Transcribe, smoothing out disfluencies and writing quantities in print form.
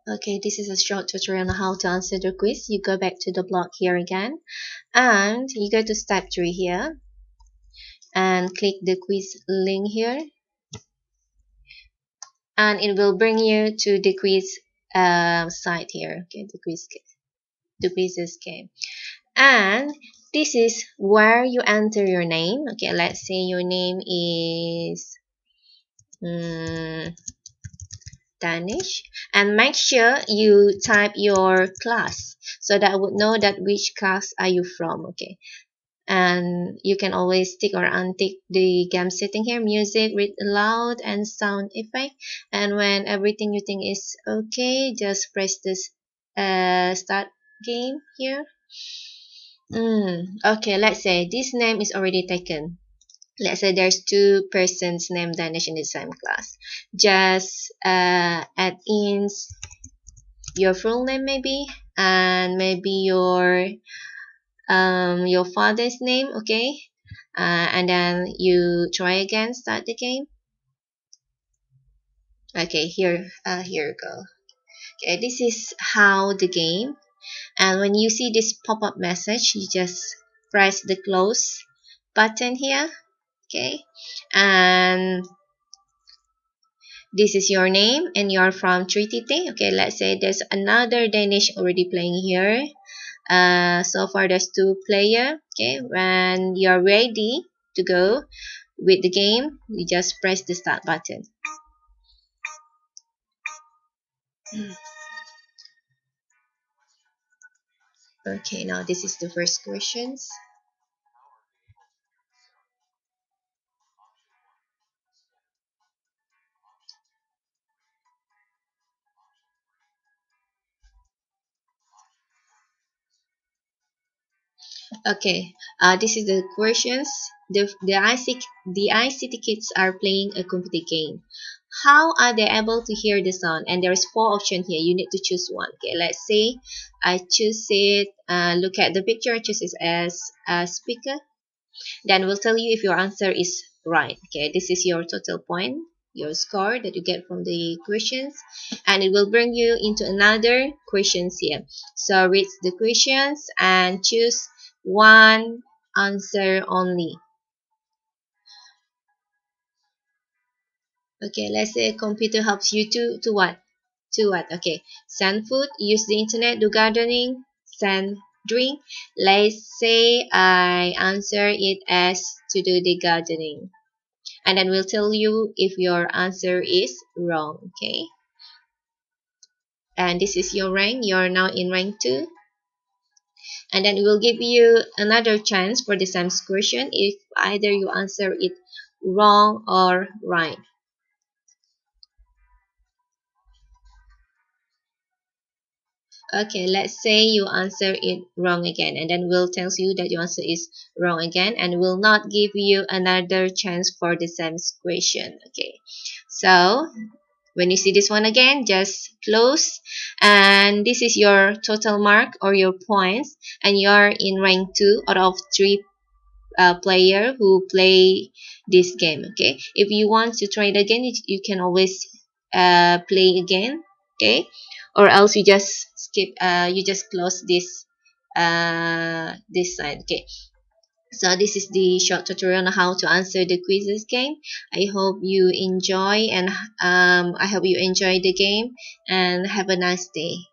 Okay, this is a short tutorial on how to answer the quiz. You go back to the blog here again, and you go to step 3 here, and click the quiz link here, and it will bring you to the quiz site here. Okay, the quizzes game, and this is where you enter your name. Okay, let's say your name is Danish, and make sure you type your class so that I would know that which class are you from. Okay, and you can always tick or untick the game setting here: music, read aloud, and sound effect. And when everything you think is okay, just press this start game here. Okay, let's say this name is already taken. Let's say there's two persons named Danish in the same class. Just add in your full name maybe, and maybe your father's name. Okay, and then you try again, start the game. Okay, here you go. Okay, this is how the game. And when you see this pop-up message, you just press the close button here. Okay, and this is your name and you're from Trinity. Okay, let's say there's another Danish already playing here. So far there's two player. Okay, when you're ready to go with the game, you just press the start button. Okay, now this is the first questions. Okay, this is the questions. The ICT kids are playing a computer game. How are they able to hear the sound? And there is four options here. You need to choose one. Okay, let's say I choose it. Look at the picture. I choose it as a speaker. Then we'll tell you if your answer is right. Okay, this is your total point, your score that you get from the questions, and it will bring you into another questions here. So read the questions and choose one answer only. Okay, let's say computer helps you to what? To what? Okay, send food, use the internet, do gardening, send drink. Let's say I answer it as to do the gardening. And then we'll tell you if your answer is wrong. Okay, and this is your rank. You're now in rank 2, and then it will give you another chance for the same question if either you answer it wrong or right. Okay, let's say you answer it wrong again, and then we'll tell you that your answer is wrong again, and will not give you another chance for the same question. Okay, so when you see this one again, just close, and this is your total mark or your points, and you're in rank 2 out of 3 player who play this game. Okay, if you want to try it again, you can always play again. Okay, or else you just skip, you just close this side. Okay, so this is the short tutorial on how to answer the quizzes game. I hope you enjoy, and I hope you enjoy the game, and have a nice day.